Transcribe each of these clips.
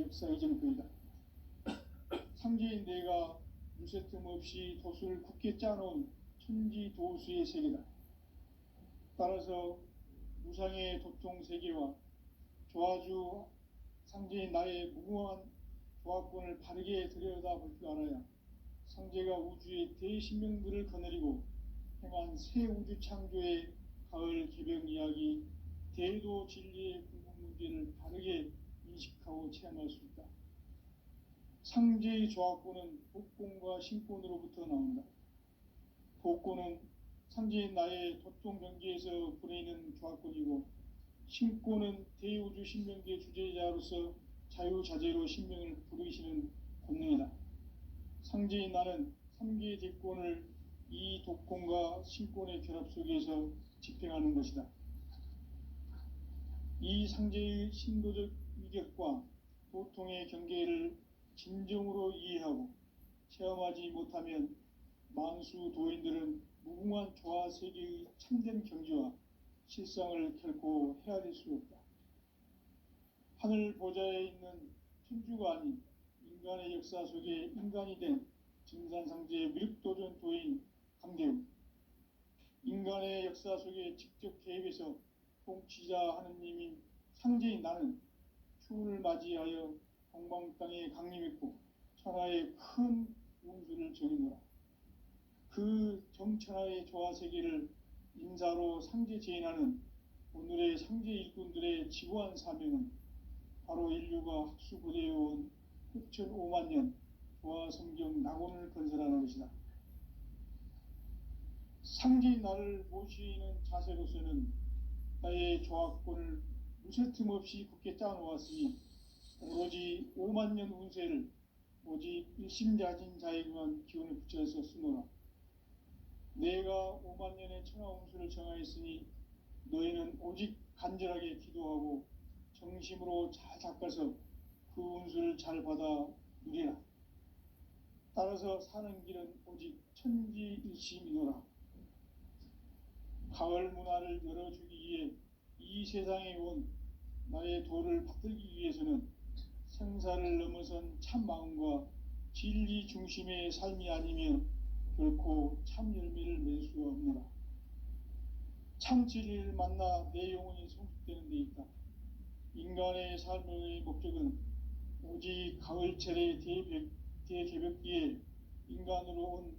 역사 이전 글이다. 상제인 내가 무쇠틈 없이 도수를 굳게 짜놓은 천지도수의 세계다. 따라서 무상의 도통 세계와 조화주 상제인 나의 무궁한 조화권을 바르게 들여다볼 줄 알아야 상제가 우주의 대신명들을 거느리고 행한 새 우주 창조의 가을 개벽 이야기, 대도 진리의 궁극 문제를 바르게 인식하고 체험할 수 있다. 상제의 조화권은 복권과 신권으로부터 나온다. 복권은 상제인 나의 도통 경계에서 보내는 조화권이고, 신권은 대우주 신명계 주제자로서 자유자재로 신명을 부르시는 권능이다. 상제인 나는 3개의 대권을 이 독권과 신권의 결합 속에서 집행하는 것이다. 이 상제의 신도적 위격과 도통의 경계를 진정으로 이해하고 체험하지 못하면 만수 도인들은 무궁한 조화 세계의 참된 경지와 실상을 결코 헤아릴 수 없다. 하늘 보좌에 있는 천주가 아닌 인간의 역사 속에 인간이 된 증산상제의 미륵도전 도인 강대우, 인간의 역사 속에 직접 개입해서 통치자 하느님인 상제인 나는 추운을 맞이하여 동방 땅에 강림했고 천하의 큰 운수를 정해노라. 그 정천하의 조화세계를 인사로 상제 제인하는 오늘의 상제 일꾼들의 지구한 사명은 바로 인류가 학수고대해온 6,500만 년 조화성경 낙원을 건설하는 것이다. 상제인 나를 모시는 자세로서는 나의 조화권을 무쇠틈 없이 굳게 짜놓았으니 오로지 5만 년 운세를 오직 일심자진 자에게만 기운을 붙여서 쓰노라. 내가 5만 년의 천하 운수를 정하였으니 너희는 오직 간절하게 기도하고 정심으로 잘 닦아서 그 운수를 잘 받아 누리라. 따라서 사는 길은 오직 천지일심이노라. 가을 문화를 열어주기 위해 이 세상에 온 나의 도를 받들기 위해서는 생사를 넘어선 참 마음과 진리 중심의 삶이 아니면 결코 참 열매를 맺을 수가 없노라. 참 진리를 만나 내 영혼이 성숙되는 데 있다. 인간의 삶의 목적은 오직 가을철의 대개벽기에 인간으로 온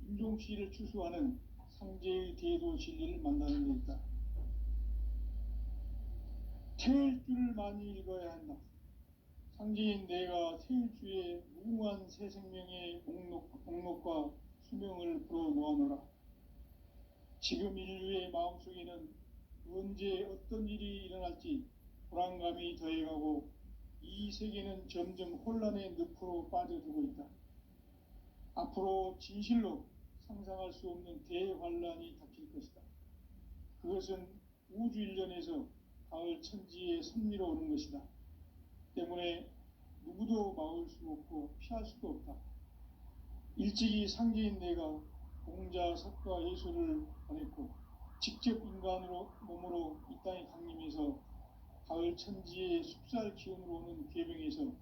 인종시를 추수하는 상제의 대도 진리를 만나는 데 있다. 태일주를 많이 읽어야 한다. 상제인 내가 태일주의 무궁한 새 생명의 목록과 수명을 불어놓아노라. 지금 인류의 마음속에는 언제 어떤 일이 일어날지 불안감이 더해가고 이 세계는 점점 혼란의 늪으로 빠져들고 있다. 앞으로 진실로 상상할 수 없는 대환란이 닥칠 것이다. 그것은 우주 일련에서 가을 천지의 섭리로 오는 것이다. 때문에 누구도 막을 수 없고 피할 수도 없다. 일찍이 상제인 내가 공자, 석가, 예수를 보냈고 직접 인간으로 몸으로 이 땅에 강림해서 가을 천지의 숲살 기운으로 오는 괴병에서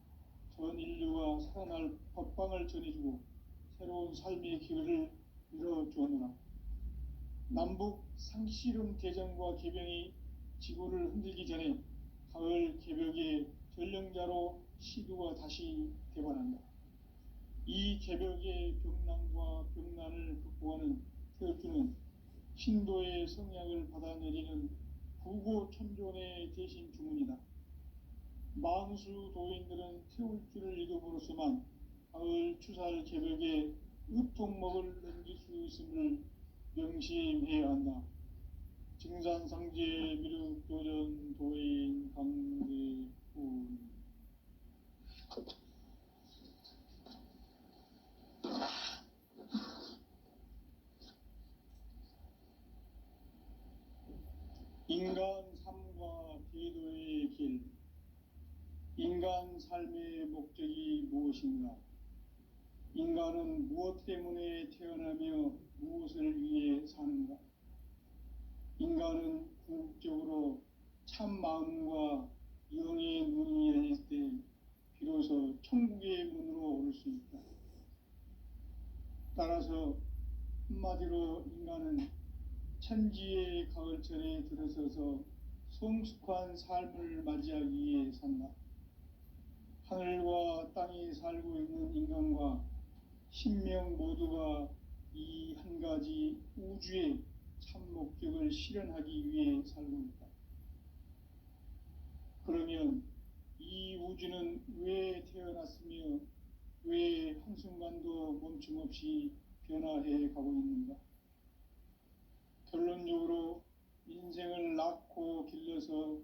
전 인류가 살아날 법방을 전해주고 새로운 삶의 기회를 열어주었노라. 남북 상씨름 대전과 개병이 지구를 흔들기 전에 가을 개벽의 전령자로 시두가 다시 대반한다. 이 개벽의 병난과 병난을 극복하는 태울주는 신도의 성약을 받아내리는 구고천존의 대신 주문이다. 만수 도인들은 태울주를 읽음으로써만 가을 추살 개벽에 으통먹을 넘길 수 있음을 명심해야 한다. 증산상제 미륵도전 도인 강대훈. 인간 삶과 대도의 길. 인간 삶의 목적이 무엇인가? 인간은 무엇 때문에 태어나며 무엇을 위해 사는가? 인간은 궁극적으로 참 마음과 영의 눈이 열릴 때 비로소 따라서 한마디로 인간은 천지의 가을철에 들어서서 성숙한 삶을 맞이하기 위해 산다. 하늘과 땅에 살고 있는 인간과 신명 모두가 이 한 가지 우주의 참 목적을 실현하기 위해 살고 있다. 그러면 이 우주는 왜 태어났으며 왜 한순간도 멈춤없이 변화해 가고 있는가? 결론적으로 인생을 낳고 길러서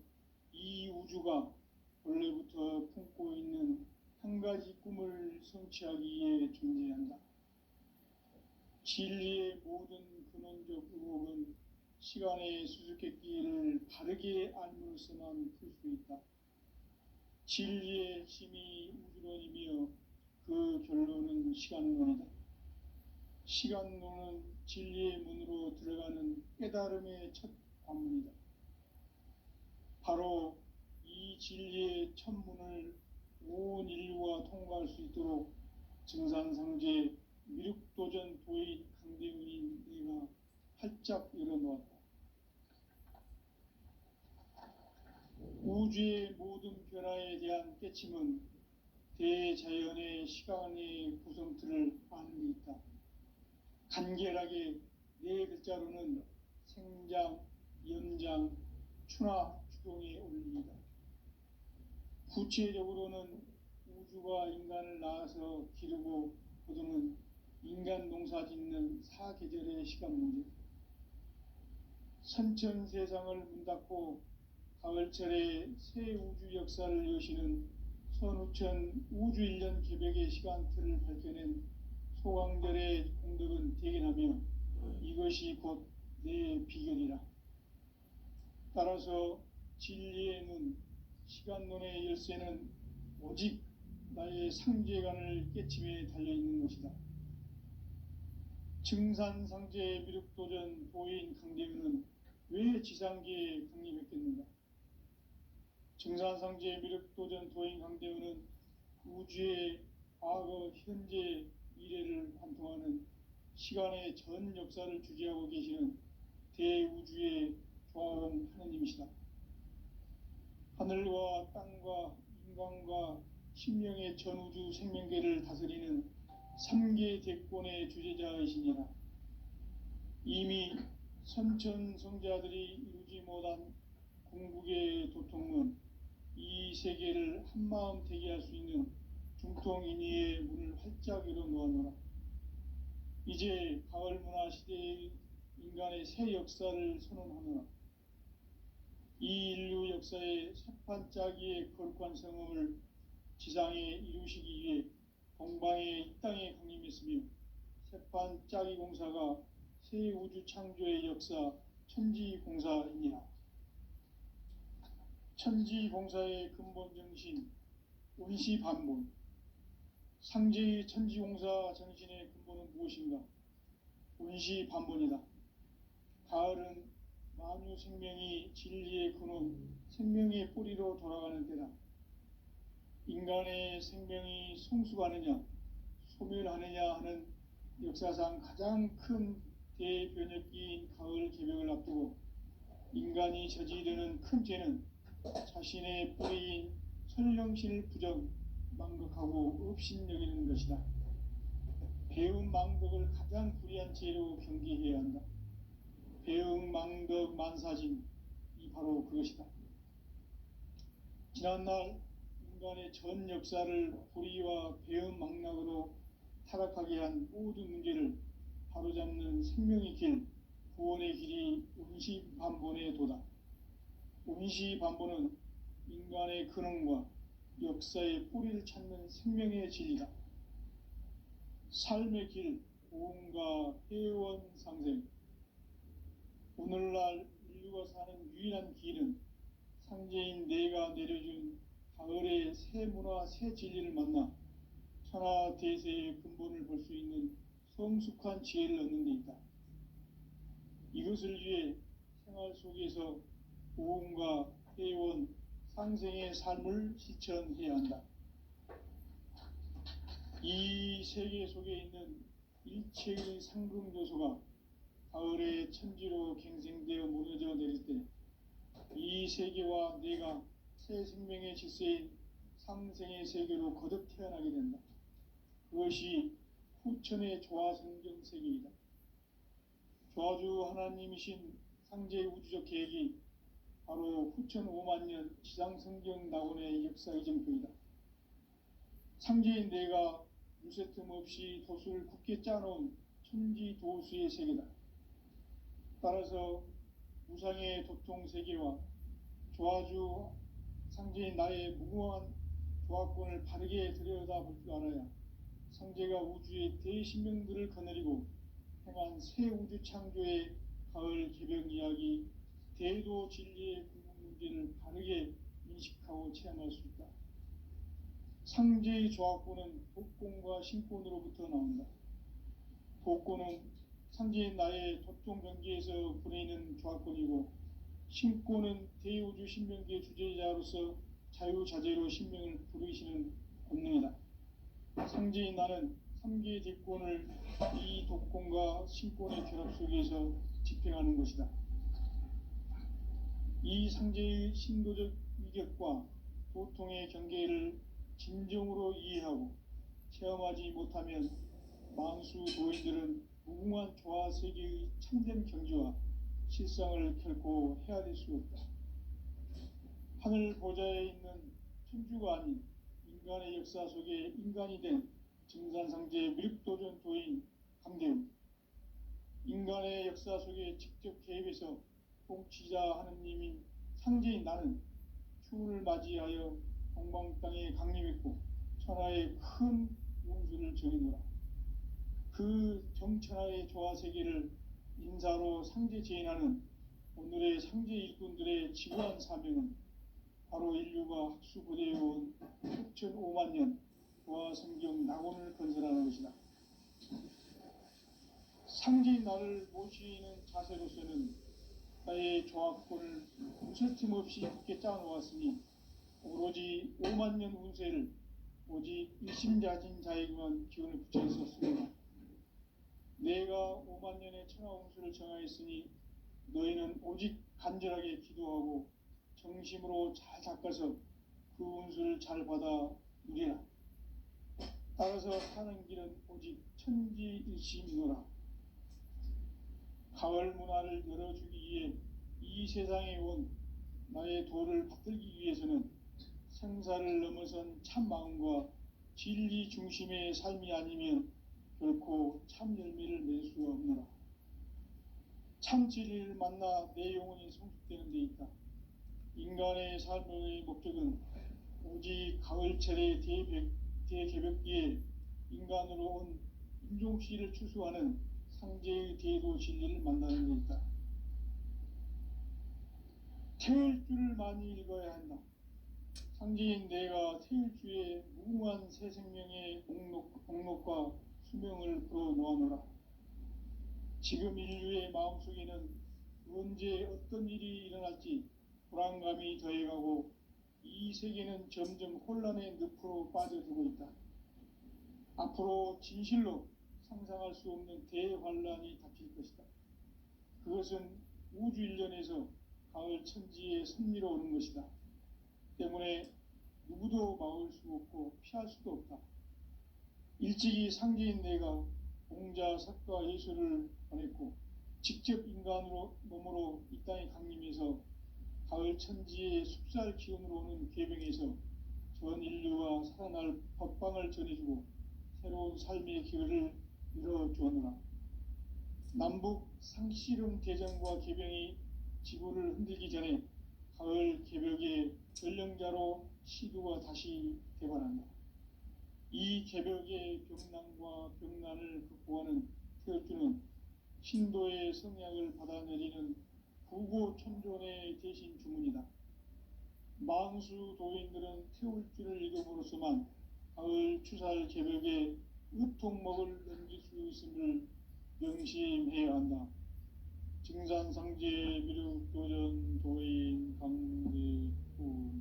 이 우주가 원래부터 품고 있는 한 가지 꿈을 성취하기 위해 존재한다. 진리의 모든 근원적 의혹은 시간의 수수께끼를 바르게 알므로서만 풀 수 있다. 진리의 핵심이 우주론이며 그 결론은 시간론이다. 시간론은 진리의 문으로 들어가는 깨달음의 첫 관문이다. 바로 이 진리의 첫 문을 온 인류가 통과할 수 있도록 증산상제 미륵도전 도인 강대훈인 내가 활짝 열어놓았다. 우주의 모든 변화에 대한 깨침은 대자연의 시간의 구성틀을 아는 데 있다. 간결하게 네 글자로는 생장, 연장, 추나 추동의 원리이다. 구체적으로는 우주가 인간을 낳아서 기르고 거두는 인간 농사 짓는 사계절의 시간 문제. 선천 세상을 문 닫고 가을철에 새 우주 역사를 여시는 선우천 우주 1년 개벽의 시간틀을 밝혀낸 소강절의 공덕은 대견하며 이것이 곧 내 비결이라. 따라서 진리의 문, 시간론의 열쇠는 오직 나의 상제관을 깨침에 달려있는 것이다. 증산상제 미륵도전 도인 강대훈은 왜 지상계에 강림했겠는가? 증산상제 미륵도전 도인 강대훈은 우주의 과거, 현재, 미래를 관통하는 시간의 전 역사를 주재하고 계시는 대우주의 조화원 하느님이시다. 하늘과 땅과 인간과 신명의 전우주 생명계를 다스리는 3계 대권의 주재자이시니라. 이미 선천성자들이 이루지 못한 궁극의 도통은 이 세계를 한마음 되게 할 수 있는 중통인의의 문을 활짝 열어놓았노라. 이제 가을 문화 시대의 인간의 새 역사를 선언하노라. 이 인류 역사의 새판짜기의 거룩한 성음을 지상에 이루시기 위해 동방의 이 땅에 강림했으며 새판짜기 공사가 새 우주 창조의 역사 천지공사이니라. 천지공사의 근본 정신 운시반본. 상제의 천지공사 정신의 근본은 무엇인가? 운시반본이다. 가을은 만유 생명이 진리의 근원, 생명의 뿌리로 돌아가는 때다. 인간의 생명이 성숙하느냐, 소멸하느냐 하는 역사상 가장 큰 대변혁기인 가을 개벽을 앞두고 인간이 저지르는 큰 죄는 자신의 뿌리인 설령신을 부정, 망극하고 업신여기는 것이다. 배움 망덕을 가장 불의한 죄로 경계해야 한다. 배움 망덕 만사진, 이 바로 그것이다. 지난날 인간의 전 역사를 불의와 배움 망락으로 타락하게 한 모든 문제를 바로잡는 생명의 길, 구원의 길이 운시반본의 도다. 운시반본은 인간의 근원과 역사의 뿌리를 찾는 생명의 진리다. 삶의 길, 고음과 회원 상생. 오늘날 인류가 사는 유일한 길은 상제인 내가 내려준 가을의 새 문화, 새 진리를 만나 천하 대세의 근본을 볼 수 있는 성숙한 지혜를 얻는 데 있다. 이것을 위해 생활 속에서 고음과 회원, 상생의 삶을 실천해야 한다. 이 세계 속에 있는 일체의 상금조소가 가을의 천지로 갱생되어 무너져 내릴 때 이 세계와 내가 새 생명의 질서인 상생의 세계로 거듭 태어나게 된다. 그것이 후천의 조화성경 세계이다. 조화주 하나님이신 상제의 우주적 계획이 바로 후천 5만 년 지상성경 낙원의 역사 이정표이다. 상제인 내가 유세틈 없이 도수를 굳게 짜놓은 천지도수의 세계다. 따라서 우상의 도통세계와 조화주 상제인 나의 무궁한 조화권을 바르게 들여다볼 줄 알아야 상제가 우주의 대신명들을 거느리고 행한 새 우주 창조의 가을 개벽 이야기, 대도 진리의 궁극 문제를 바르게 인식하고 체험할 수 있다. 상제의 조화권은 독권과 신권으로부터 나온다. 독권은 상제인 나의 도통 경계에서 보내는 조화권이고, 신권은 대우주 신명계의 주제자로서 자유자재로 신명을 부르시는 권능이다. 상제인 나는 3개의 대권을 이 독권과 신권의 결합 속에서 집행하는 것이다. 이 상제의 신도적 위격과 도통의 경계를 진정으로 이해하고 체험하지 못하면 만수 도인들은 무궁한 조화 세계의 참된 경지와 실상을 결코 헤아릴 수 없다. 하늘 보좌에 있는 천주가 아닌 인간의 역사 속에 인간이 된 증산상제의 미륵도전 도인 강대웅, 인간의 역사 속에 직접 개입해서 통치자 하느님인 상제인 나는 추운을 맞이하여 동방 땅에 강림했고 천하의 큰 운수를 정해노라. 그 정천하의 조화 세계를 인사로 상제 제인하는 오늘의 상제 일꾼들의 지구한 사명은 바로 인류가 학수고대해온 6,5만 년 조화 성경 낙원을 건설하는 것이다. 상제인 나를 모시는 자세로서는 나의 조화권을 무쇠틈 없이 굳게 짜놓았으니 오로지 5만 년 운세를 오직 일심자진 자에게만 기운을 붙여 있었습니다. 내가 5만 년의 천하 운수를 정하였으니 너희는 오직 간절하게 기도하고 정심으로 잘 닦아서 그 운수를 잘 받아 누리라. 따라서 사는 길은 오직 천지일심이노라. 가을 문화를 열어주기 위해 이 세상에 온 나의 도를 받들기 위해서는 생사를 넘어선 참 마음과 진리 중심의 삶이 아니면 결코 참 열매를 낼 수 없노라. 참 진리를 만나 내 영혼이 성숙되는 데 있다. 인간의 삶의 목적은 오직 가을철의 대개벽기에 인간으로 온 인종씨를 추수하는 상제의 대도 진리를 만나는 데 있다. 태일 줄을 많이 읽어야 한다. 상제인 내가 태일주의 무궁한 새 생명의 목록과 수명을 풀어 놓아노라. 지금 인류의 마음속에는 언제 어떤 일이 일어날지 불안감이 더해가고 이 세계는 점점 혼란의 늪으로 빠져들고 있다. 앞으로 진실로 상상할 수 없는 대환란이 닥칠 것이다. 그것은 우주 일련에서 가을 천지의 섭리로 오는 것이다. 때문에 누구도 막을 수 없고 피할 수도 없다. 일찍이 상제인 내가 공자, 석가, 예수를 보냈고 직접 인간으로 몸으로 이 땅에 강림해서 가을 천지의 숲살 기운으로 오는 계병에서 전 인류와 살아날 법방을 전해주고 새로운 삶의 기회를 열어주었노라. 남북 상씨름 대전과 계병이 지구를 흔들기 전에 가을 개벽의 전령자로 시두가 다시 개발한다. 이 개벽의 병난과 병난을 극복하는 태울주는 신도의 성약을 받아내리는 구고천존의 대신 주문이다. 망수 도인들은 태울주를 읽음으로써만 가을 추살 개벽의 의통목을 넘길 수 있음을 명심해야 한다. 증산상제 미륵도전 도인 강대훈.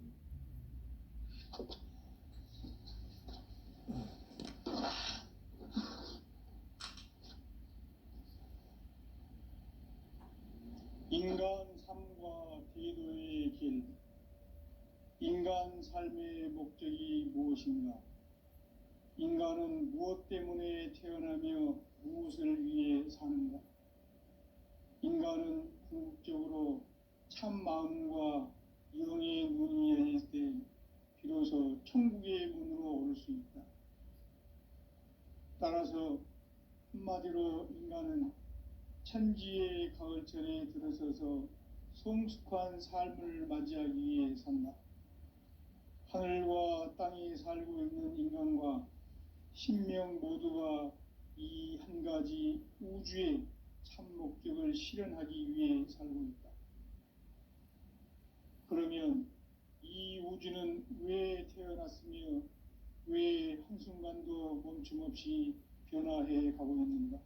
인간 삶과 대도의 길, 인간 삶의 목적이 무엇인가? 인간은 무엇 때문에 태어나며 무엇을 위해 사는가? 인간은 궁극적으로 참 마음과 영의 문이 열릴 때 비로소 천국의 문으로 오를 수 있다. 따라서 한마디로 인간은 천지의 가을철에 들어서서 성숙한 삶을 맞이하기 위해 산다. 하늘과 땅에 살고 있는 인간과 신명 모두가 이 한 가지 우주의 참 목적을 실현하기 위해 살고 있다. 그러면 이 우주는 왜 태어났으며 왜 한순간도 멈춤 없이 변화해 가고 있는가?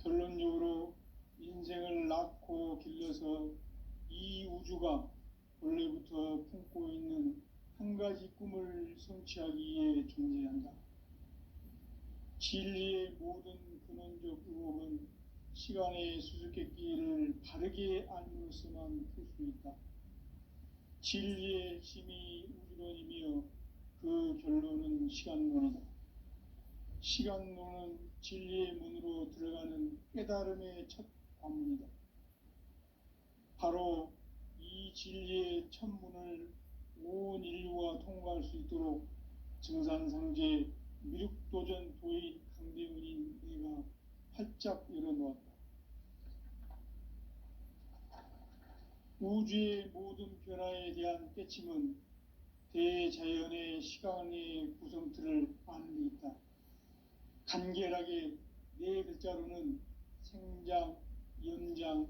결론적으로 인생을 낳고 길러서 이 우주가 원래부터 품고 있는 한 가지 꿈을 성취하기 위해 존재한다. 진리의 모든 근원적 의혹은 시간의 수수께끼를 바르게 알므로서만 풀 수 있다. 진리의 핵심이 우주론이며 그 결론은 시간론이다. 시간론은 진리의 문으로 들어가는 깨달음의 첫 관문이다. 바로 이 진리의 첫 문을 온 인류가 통과할 수 있도록 증산상제 미륵도전 도인 강대문인 내가 활짝 열어놓았다. 우주의 모든 변화에 대한 깨침은 대자연의 시간의 구성틀을 아는 데 있다. 간결하게 네 글자로는 생장, 연장,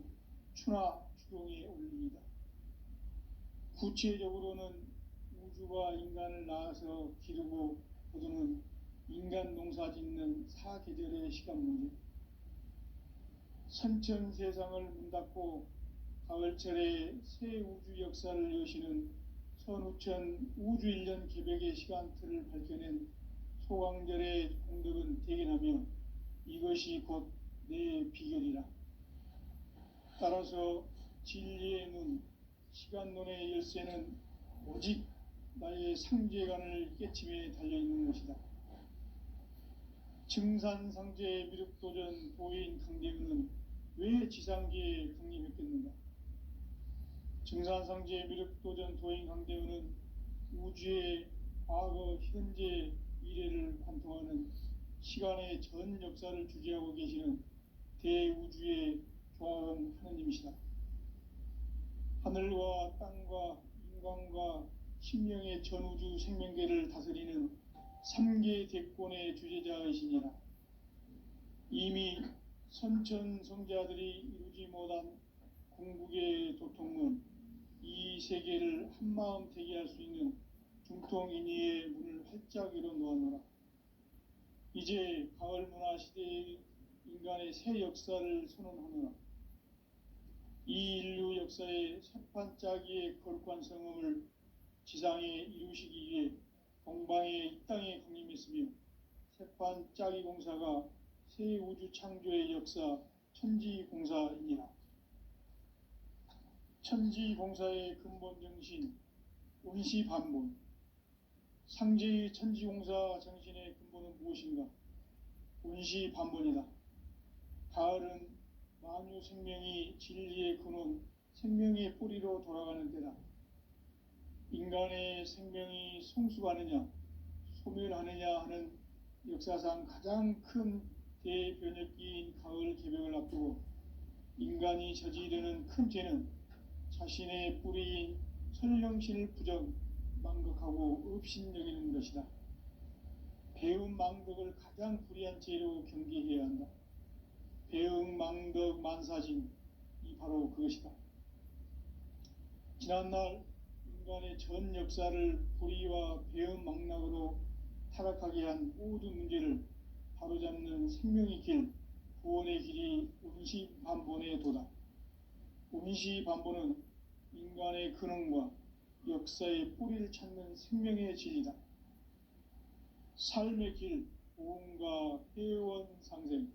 추나 추동의 원리이다. 구체적으로는 우주가 인간을 낳아서 기르고 거두는 인간 농사 짓는 사계절의 시간 문제, 선천 세상을 문 닫고 가을철에 새 우주 역사를 여시는 선우천 우주 1년 개벽의 시간틀을 밝혀낸 소강절의 공덕은 대견하며 이것이 곧 내 비결이라. 따라서 진리의 문, 시간론의 열쇠는 오직 나의 상제관을 깨침에 달려있는 것이다. 증산상제 미륵도전 도인 강대근은 왜 지상계에 강림했겠는가? 증산상제 미륵도전 도인 강대근은 우주의 과거, 현재, 미래를 관통하는 시간의 전 역사를 주재하고 계시는 대우주의 조화원 하느님이시다. 하늘과 땅과 인간과 신명의 전우주 생명계를 다스리는 3계 대권의 주재자이시니라. 이미 선천성자들이 이루지 못한 궁극의 도통은 이 세계를 한마음 되게 할 수 있는 중통인의의 문을 활짝 열어놓았노라. 이제 가을 문화 시대의 인간의 새 역사를 선언하노라. 이 인류 역사의 새판짜기의 거룩한 성음을 지상에 이루시기 위해 동방의 이 땅에 강림했으며 새판짜기 공사가 새 우주 창조의 역사 천지공사이니라. 천지공사의 근본 정신 온시반본, 상제의 천지공사 정신의 근본은 무엇인가? 온시반본이다. 가을은 만유 생명이 진리의 근원, 생명의 뿌리로 돌아가는 때다. 인간의 생명이 성숙하느냐, 소멸하느냐 하는 역사상 가장 큰 대변혁기인 가을 개벽을 앞두고 인간이 저지르는 큰 죄는 자신의 뿌리인 설령신을 부정, 망극하고 업신여기는 것이다. 배움 망덕을 가장 불의한 죄로 경계해야 한다. 배움 망덕 만사진이 바로 그것이다. 지난날 인간의 전 역사를 불의와 배움 망락으로 타락하게 한 모든 문제를 바로잡는 생명의 길, 구원의 길이 온시반본의 도다. 온시반본은 인간의 근원과 역사의 뿌리를 찾는 생명의 진리다. 삶의 길, 보험과 회원상생.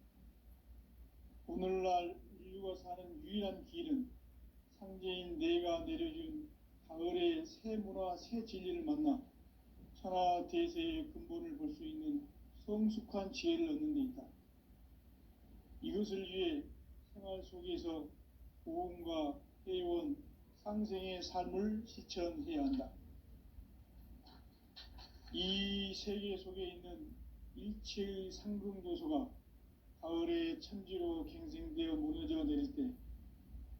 오늘날 인류가 사는 유일한 길은 상제인 내가 내려준 가을의 새 문화, 새 진리를 만나 천하 대세의 근본을 볼 수 있는 성숙한 지혜를 얻는 데 있다. 이것을 위해 생활 속에서 고음과 해온 상생의 삶을 실천해야 한다. 이 세계 속에 있는 일체의 상승조소가 가을의 천지로 갱생되어 무너져 내릴 때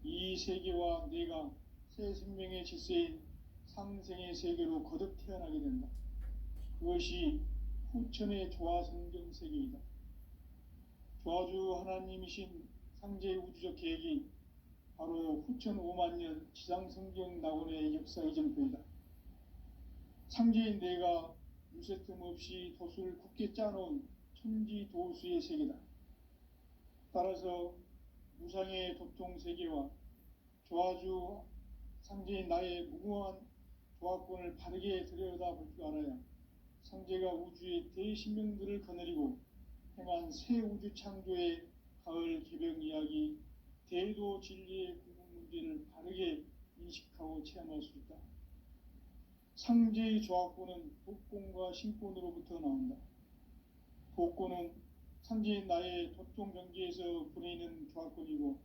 이 세계와 내가 새 생명의 질서인 상생의 세계로 거듭 태어나게 된다. 그것이 후천의 조화성경 세계이다. 조화주 하나님이신 상제 우주적 계획이 바로 후천 5만 년 지상성경 낙원의 역사 이정표이다. 상제인 내가 유세 틈 없이 도수를 굳게 짜놓은 천지 도수의 세계다. 따라서 무상의 도통 세계와 조화주 상제인 나의 무궁한 조화권을 바르게 들여다볼 줄 알아야 상제가 우주의 대신명들을 거느리고 행한 새 우주 창조의 가을 개벽 이야기, 대도 진리의 궁극 문제를 바르게 인식하고 체험할 수 있다. 상제의 조화권은 독권과 신권으로부터 나온다. 독권은 상제인 나의 도통 경계에서 보내는 조화권이고,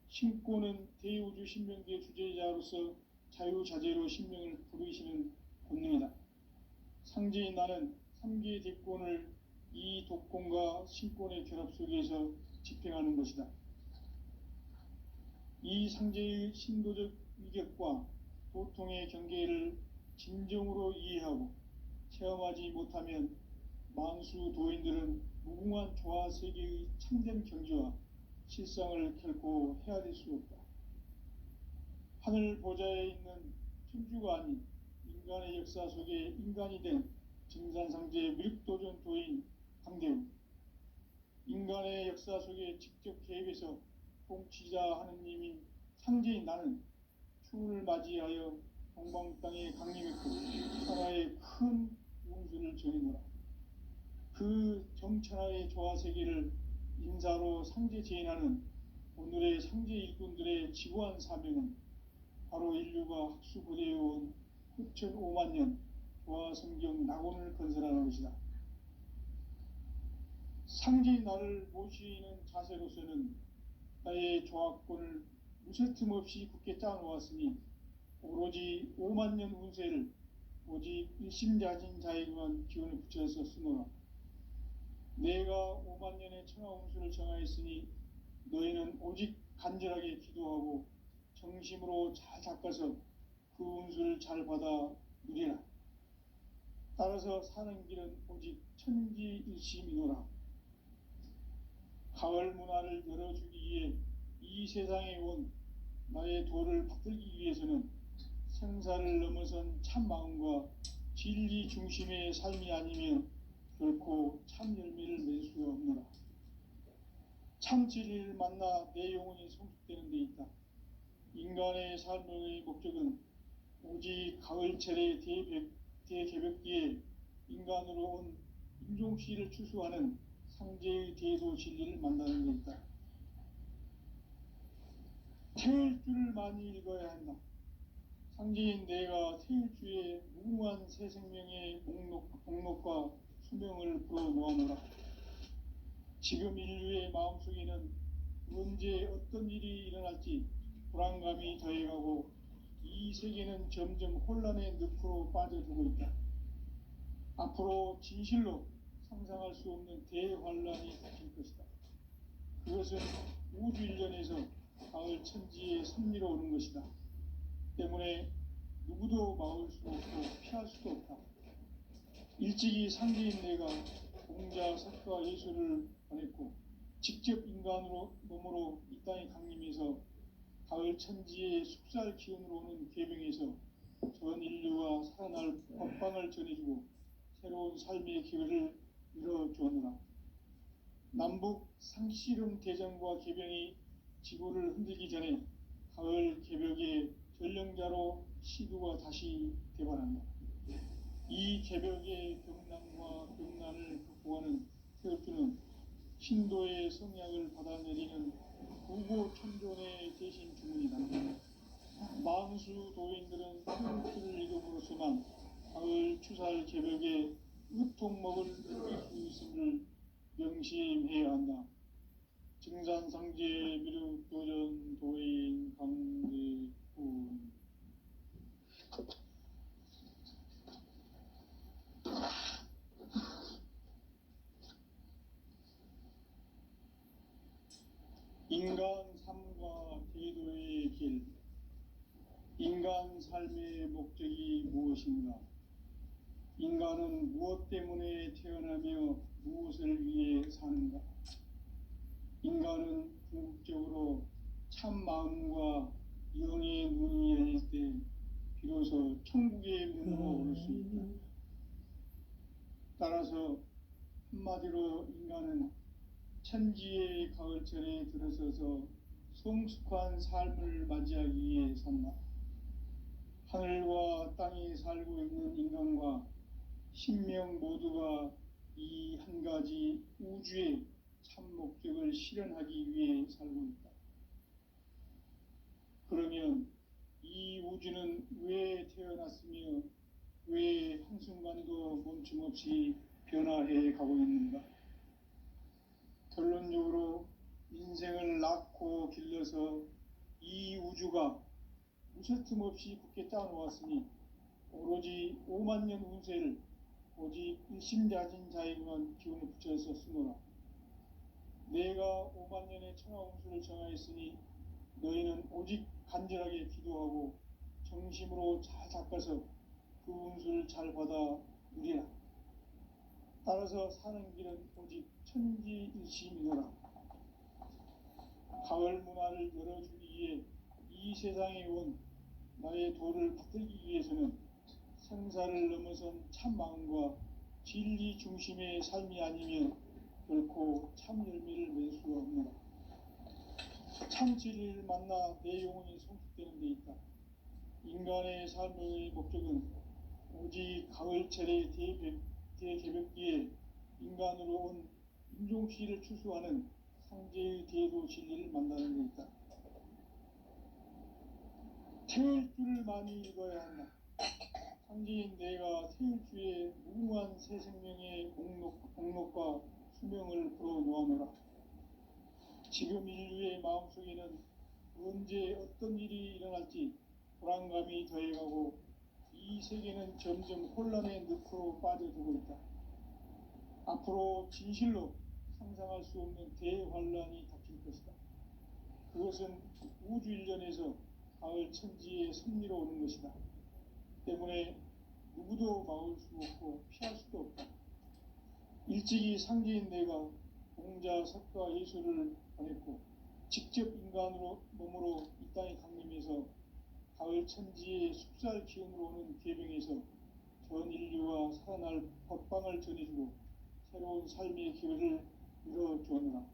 신권은 대우주 신명계의 주제자로서 자유자재로 신명을 부르시는 본능이다. 상제인 나는 3개의 대권을 이 독권과 신권의 결합 속에서 집행하는 것이다. 이 상제의 신도적 위격과 도통의 경계를 진정으로 이해하고 체험하지 못하면 만수 도인들은 무궁한 조화 세계의 참된 경지와 실상을 결코 헤아릴 수 없다. 하늘 보좌에 있는 천주가 아닌 인간의 역사 속에 인간이 된 증산상제의 밀도전 도인 강대우, 인간의 역사 속에 직접 개입해서 통치자 하느님인 상제인 나는 추운을 맞이하여 동방 땅에 강림했고 천하의 큰 운수를 전해노라. 그 정천하의 조화 세계를 인사로 상제 제인하는 오늘의 상제 일꾼들의 지구한 사명은 바로 인류가 학수고대해온 후천 5만 년 조화 성경 낙원을 건설하는 것이다. 상제인 나를 모시는 자세로서는 나의 조화권을 무쇠틈 없이 굳게 짜놓았으니 오로지 5만 년 운세를 오직 일심자진 자에게만 기운을 붙여서 쓰노라. 내가 5만 년의 천하 운수를 정하였으니 너희는 오직 간절하게 기도하고 정심으로 잘 닦아서 그 운수를 잘 받아 누리라. 따라서 사는 길은 오직 천지일심이노라. 가을 문화를 열어주기 위해 이 세상에 온 나의 도를 받들기 위해서는 생사를 넘어선 참 마음과 진리 중심의 삶이 아니면 결코 참 열매를 맺을 수 없노라. 참 진리를 만나 내 영혼이 성숙되는 데 있다. 인간의 삶의 목적은 오직 가을철의 대개벽기에 인간으로 온 인종씨를 추수하는 상제의 대도 진리를 만나는 데 있다. 태일 줄을 많이 읽어야 한다. 상제인 내가 태일주의 무궁한 새 생명의 목록과 수명을 불어놓아노라. 지금 인류의 마음속에는 언제 어떤 일이 일어날지 불안감이 더해가고 이 세계는 점점 혼란의 늪으로 빠져들고 있다. 앞으로 진실로 상상할 수 없는 대환란이 닥칠 것이다. 그것은 우주 일련에서 가을 천지의 섭리로 오는 것이다. 때문에 누구도 막을 수 없고 피할 수도 없다. 일찍이 상제인 내가 공자, 석가, 예수를 보냈고 직접 인간으로 몸으로 이 땅에 강림해서 가을 천지의 숙살 기운으로 오는 계명에서 전 인류가 살아날 법방을 전해주고 새로운 삶의 기회를 열어주었노라. 남북 상씨름 대전과 계병이 지구를 흔들기 전에 가을 개벽의 전령자로 시두가 다시 개발한다. 이 개벽의 경난과 병난을 극복하는 태극주는 신도의 성약을 받아내리는 부고천존의 대신 주문이다. 망수 도인들은 태울주를 이름으로서만 가을 추살 개벽에 으통먹을 느낄 수 있음을 명심해야 한다. 증산상제 미륵 도전 도인 강대군. 인간 삶과 기도의 길. 인간 삶의 목적이 무엇인가? 인간은 무엇 때문에 태어나며 무엇을 위해 사는가? 인간은 궁극적으로 참 마음과 영의 눈이 열릴 때 비로소 천국의 문으로 오를 수 있다. 따라서 한마디로 인간은 천지의 가을철에 들어서서 성숙한 삶을 맞이하기 위해 산다. 하늘과 땅에 살고 있는 인간과 신명 모두가 이 한 가지 우주의 참 목적을 실현하기 위해 살고 있다. 그러면 이 우주는 왜 태어났으며 왜 한순간도 멈춤없이 변화해 가고 있는가? 결론적으로 인생을 낳고 길러서 이 우주가 무슨 틈 없이 굳게 짜놓았으니 오로지 5만 년 운세를 오직 일심자진 자에게만 기운을 붙여서 쓰노라. 내가 5만 년의 천하 운수를 정하였으니 너희는 오직 간절하게 기도하고 정심으로 잘 닦아서 그 운수를 잘 받아 누리라. 따라서 사는 길은 오직 천지일심이노라. 가을 문화를 열어주기 위해 이 세상에 온 나의 도를 받들기 위해서는 생사를 넘어선 참 마음과 진리 중심의 삶이 아니면 결코 참 열매를 맺을 수가 없노라. 참 진리를 만나 내 영혼이 성숙되는 데 있다. 인간의 삶의 목적은 오직 가을철의 대개벽기에 인간으로 온 인종씨를 추수하는 상제의 대도 진리를 만나는 데 있다. 태울 줄을 많이 읽어야 한다. 상제인 내가 태울 주의 무궁한 새 생명의 공록과 수명을 풀어놓아노라. 지금 인류의 마음속에는 언제 어떤 일이 일어날지 불안감이 더해가고 이 세계는 점점 혼란의 늪으로 빠져들고 있다. 앞으로 진실로 상상할 수 없는 대환란이 닥칠 것이다. 그것은 우주 일전에서 가을 천지의 섭리로 오는 것이다. 때문에 누구도 막을 수 없고 피할 수도 없다. 일찍이 상제인 내가 공자, 석가, 예수를 보냈고 직접 인간으로 몸으로 이 땅에 강림해서 가을 천지의 숲살 기운으로 오는 계병에서 전 인류와 살아날 법방을 전해주고 새로운 삶의 기회를 열어주었노라.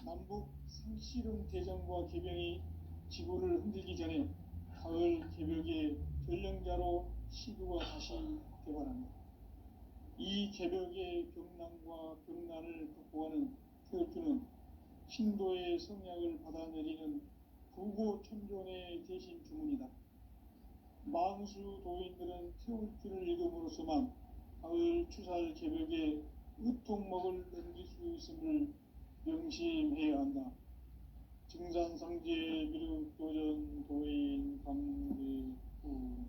남북 상씨름 대전과 계병이 지구를 흔들기 전에 가을 개벽의 전령자로 시두가 다시 개발합니다. 이 개벽의 병난과 병난을 극복하는 태울주는 신도의 성약을 받아내리는 부고천존의 대신 주문이다. 망수 도인들은 태울주를 읽음으로써만 가을 추살 개벽에 으통먹을 넘길 수 있음을 명심해야 한다. 증산상제 미륵 도전 도인 강대군.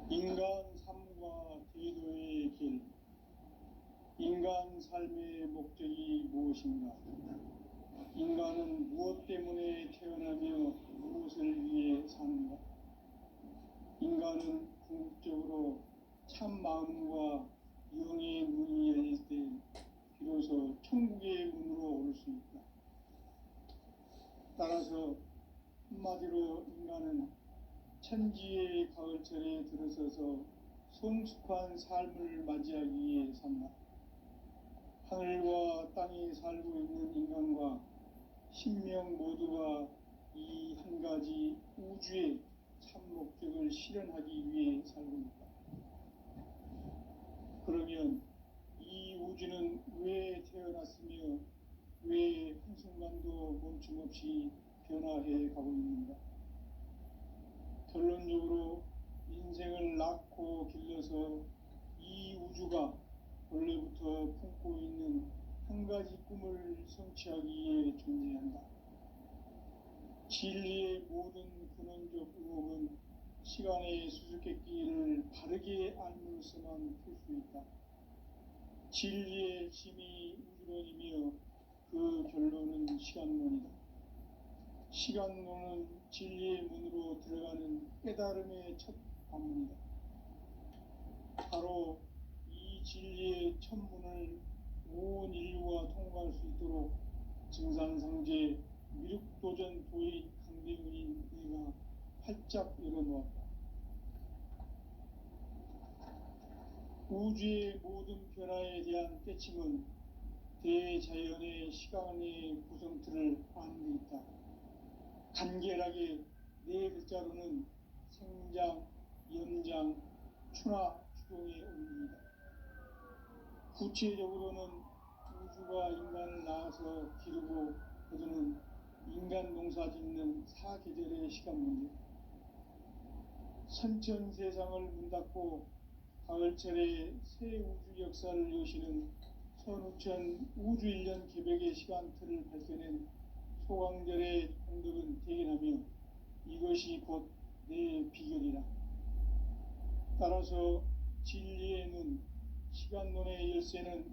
인간 삶과 기도의 길. 인간 삶의 목적이 무엇인가? 인간은 무엇 때문에 태어나며 무엇을 위해 사는가? 인간은 궁극적으로 참 마음과 영의 눈이 열릴 때 비로소 천국의 문으로 오를 수 있다. 따라서 한마디로 인간은 천지의 가을철에 들어서서 성숙한 삶을 맞이하기 위해 산다. 하늘과 땅에 살고 있는 인간과 신명 모두가 이 한 가지 우주의 참 목적을 실현하기 위해 살고 있다. 그러면 이 우주는 왜 태어났으며 왜 한순간도 멈춤없이 변화해 가고 있는가? 결론적으로 인생을 낳고 길러서 이 우주가 원래부터 품고 있는 한 가지 꿈을 성취하기 위해 존재한다. 진리의 모든 근원적 의혹은 시간의 수수께끼를 바르게 알므로서만 풀 수 있다. 진리의 힘이 우주론이며 그 결론은 시간론이다. 시간론은 진리의 문으로 들어가는 깨달음의 첫 관문이다. 바로 이 진리의 첫 문을 온 인류가 통과할 수 있도록 증산상제 미륵도전 도인 강대훈인 내가 활짝 열어놓았다. 우주의 모든 변화에 대한 깨침은 대자연의 시간의 구성틀을 아는 데 있다. 간결하게 네 글자로는 생장, 연장, 추나 추동의 원리이다. 구체적으로는 우주가 인간을 낳아서 기르고 거두는 인간 농사 짓는 사계절의 시간 문제, 선천 세상을 문 닫고 가을철에 새 우주 역사를 여시는 선우천 우주 1년 개백의 시간틀을 밝혀낸 소강절의 공덕은 대견하며 이것이 곧 내 비결이라. 따라서 진리의 눈, 시간론의 열쇠는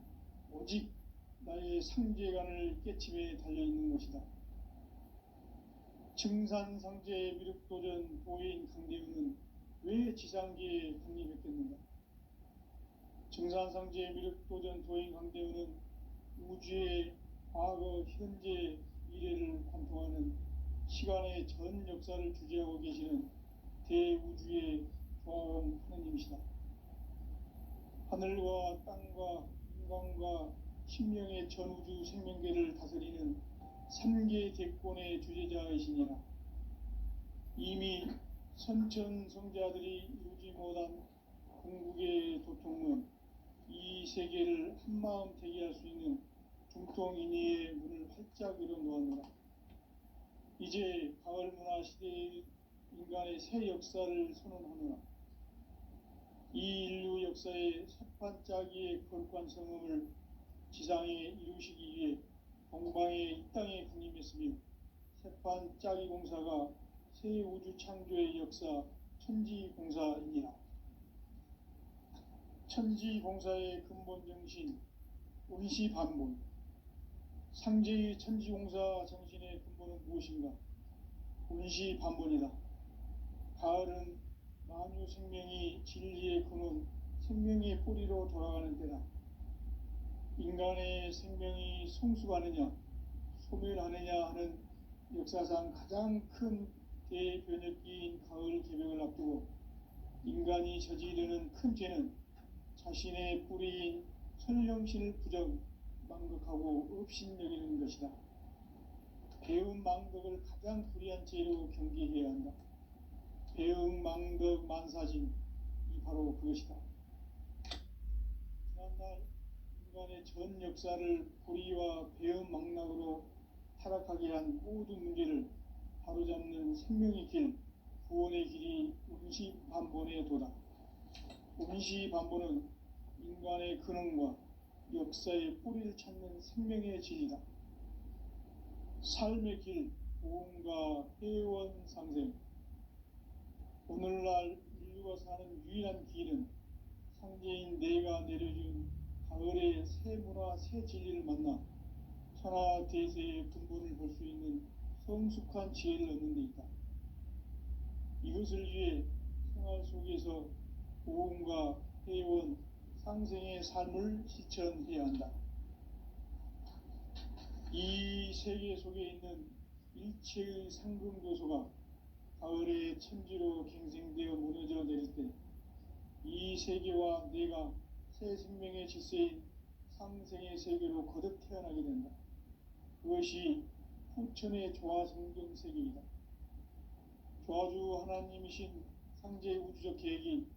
오직 나의 상제관을 깨침에 달려있는 것이다. 증산상제 미륵도전 도인 강대훈은 왜 지상계에 강림했겠는가? 증산상제 미륵도전 도인 강대훈은 우주의 과거, 현재, 미래를 관통하는 시간의 전 역사를 주재하고 계시는 대우주의 조화원 하느님이시다. 하늘과 땅과 인간과 신명의 전우주 생명계를 다스리는 3계 대권의 주제자이시니라. 이미 선천 성자들이 이루지 못한 궁극의 도통은 이 세계를 한마음 대기할 수 있는 중통인의의 문을 활짝 열어놓았노라. 이제 가을 문화 시대의 인간의 새 역사를 선언하노라. 이 인류 역사의 새판짜기의 거룩한 성음을 지상에 이루시기 위해 동방에 이 땅에 강림했으며 새판짜기 공사가 새 우주 창조의 역사 천지공사이니라. 천지공사의 근본 정신 운시반본, 상제의 천지공사 정신의 근본은 무엇인가? 운시반본이다. 가을은 만유 생명이 진리의 근원, 생명의 뿌리로 돌아가는 때다. 인간의 생명이 성숙하느냐, 소멸하느냐 하는 역사상 가장 큰 대변혁기인 가을 개벽을 앞두고 인간이 저지르는 큰 죄는 자신의 뿌리인 선령신을 부정, 망극하고 업신여기는 것이다. 배움 망덕을 가장 불의한 죄로 경계해야 한다. 배움 망덕 만사진, 이 바로 그것이다. 지난날 인간의 전 역사를 불의와 배움 망락으로 타락하게 한 모든 문제를 바로잡는 생명의 길, 구원의 길이 운시반본의 도다. 운시반본은 인간의 근원과 역사의 뿌리를 찾는 생명의 진리다. 삶의 길, 보험과 회원 상생. 오늘날 인류가 사는 유일한 길은 상제인 내가 내려준 가을의 새 문화, 새 진리를 만나 천하 대세의 근본을 볼 수 있는 성숙한 지혜를 얻는 데 있다. 이것을 위해 생활 속에서 보험과 회원, 상생의 삶을 실천해야 한다. 이 세계 속에 있는 일체의 상금교소가 가을의 천지로 갱생되어 무너져 내릴 때 이 세계와 내가 새 생명의 질서인 상생의 세계로 거듭 태어나게 된다. 그것이 후천의 조화성경 세계이다. 조아주 하나님이신 상제 우주적 계획이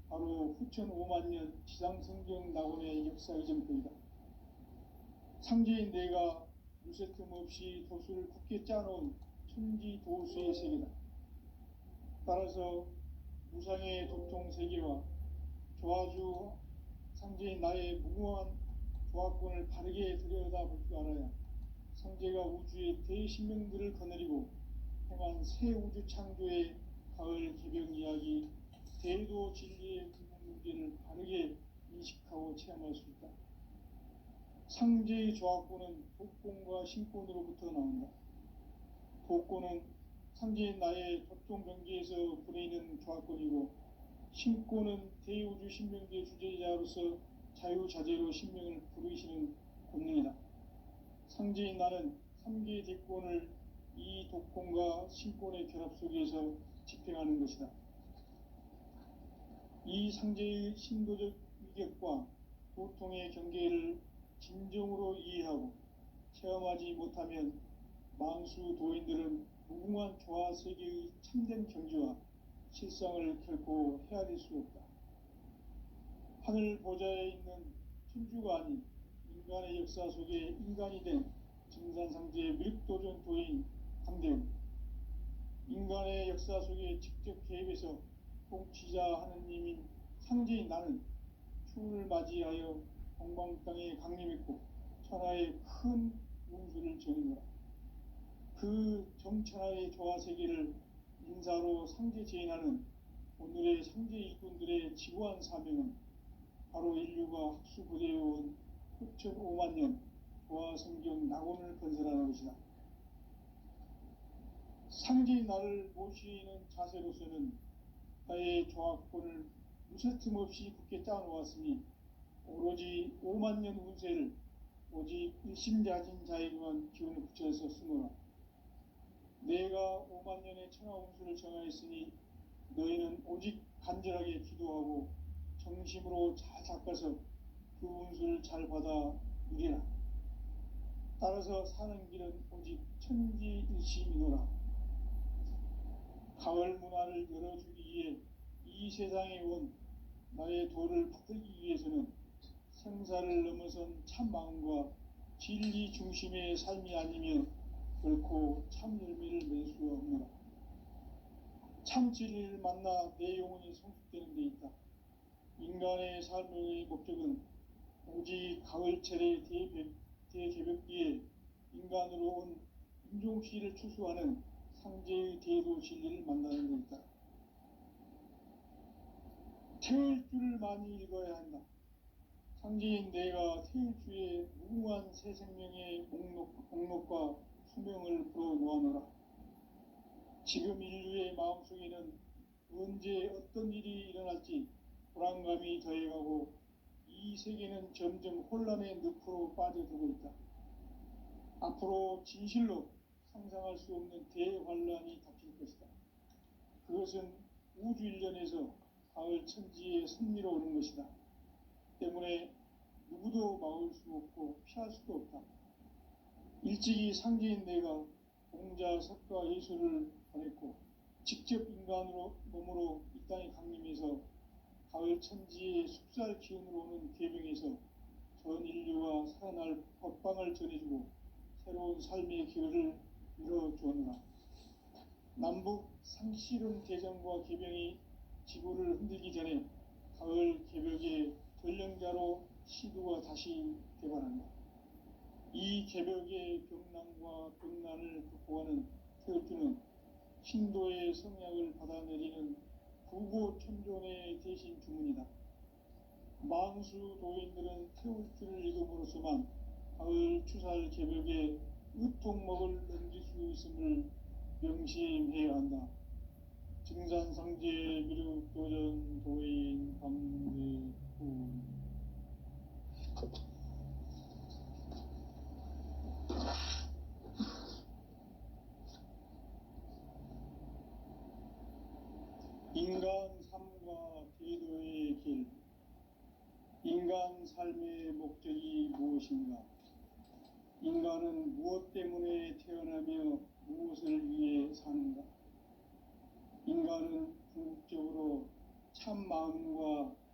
바로 후천 5만 년 지상성경 낙원의 역사의 전부이다. 상제인 내가 무쇠 틈 없이 도수를 굳게 짜놓은 천지 도수의 세계다. 따라서 무상의 도통 세계와 조아주 상제인 나의 무궁한 조합권을 바르게 들여다볼 줄 알아야 상제가 우주의 대신명들을 거느리고 행한 새 우주 창조의 가을 개벽 이야기, 대도 진리의 근본 문제를 바르게 인식하고 체험할 수 있다. 상제의 조합권은 독권과 신권으로부터 나온다. 독권은 상제인 나의 도통 경계에서 부리는 조합권이고, 신권은 대우주 신명계 주제자로서 자유자재로 신명을 부르시는 권능이다. 상제인 나는 3개의 대권을 이 독권과 신권의 결합 속에서 집행하는 것이다. 이 상제의 신도적 위격과 도통의 경계를 진정으로 이해하고 체험하지 못하면 망수 도인들은 무궁한 조화 세계의 참된 경지와 실상을 결코 헤아릴 수 없다. 하늘 보좌에 있는 천주가 아닌 인간의 역사 속에 인간이 된 증산상제의 밀도전 도인 강대훈, 인간의 역사 속에 직접 개입해서 통치자 하느님인 상제인 나는 추운을 맞이하여 동방 땅에 강림했고 천하의 큰 운수를 전해노라. 그 정천하의 조화 세계를 인사로 상제 제인하는 오늘의 상제 일꾼들의 지구한 사명은 바로 인류가 학수부대해온 후천 5만 년 조화 성경 낙원을 건설하는 것이다. 상제인 나를 모시는 자세로서는 나의 조합권을 무쇠 틈 없이 굳게 짜놓았으니 오로지 5만 년 운세를 오직 일심자진 자에게만 기운을 붙여서 쓰노라. 내가 5만 년의 천하 운수를 정하였으니 너희는 오직 간절하게 기도하고 정심으로 잘 닦아서 그 운수를 잘 받아 누리라. 따라서 사는 길은 오직 천지일심이노라. 가을 문화를 열어주기 위해 이 세상에 온 나의 도를 받들기 위해서는 생사를 넘어선 참 마음과 진리 중심의 삶이 아니면 결코 참 열매를 맺을 수 없노라. 참 진리를 만나 내 영혼이 성숙되는 데 있다. 인간의 삶의 목적은 오직 가을철의 대개벽기에 인간으로 온 인종시를 추수하는 상제의 대도 진리를 만나는 데 있다. 태울 줄을 많이 읽어야 한다. 상제인 내가 태울 주의 무궁한 새 생명의 목록과 수명을 풀어 놓아놓으라. 지금 인류의 마음속에는 언제 어떤 일이 일어날지 불안감이 더해가고 이 세계는 점점 혼란의 늪으로 빠져들고 있다. 앞으로 진실로 상상할 수 없는 대환란이 닥칠 것이다. 그것은 우주 일련에서 가을 천지에 승리로 오는 것이다. 때문에 누구도 막을 수 없고 피할 수도 없다. 일찍이 상제인 내가 공자, 석가, 예수를 보냈고 직접 인간으로 몸으로 이 땅에 강림해서 가을 천지의 숙살 기운으로 오는 계명에서 전 인류가 살아날 법방을 전해주고 새로운 삶의 기회를 열어주었노라. 남북 상씨름 대전과 계병이 지구를 흔들기 전에 가을 개벽의 전령자로 시두가 다시 개발한다. 이 개벽의 병난과 병난을 극복하는 태울주는 신도의 성약을 받아내리는 구고천존의 대신 주문이다. 망수 도인들은 태울주를 읽음으로써만 가을 추살 개벽의 으통목을 넘길 수 있음을 명심해야 한다. 증산상제 미륵도전 도인 강대훈. 인간 삶과 대도의 길. 인간 삶의 목적이 무엇인가? 인간은 무엇 때문에 태어나며 무엇을 위해 사는가? 말은 궁극적으로 참 마음과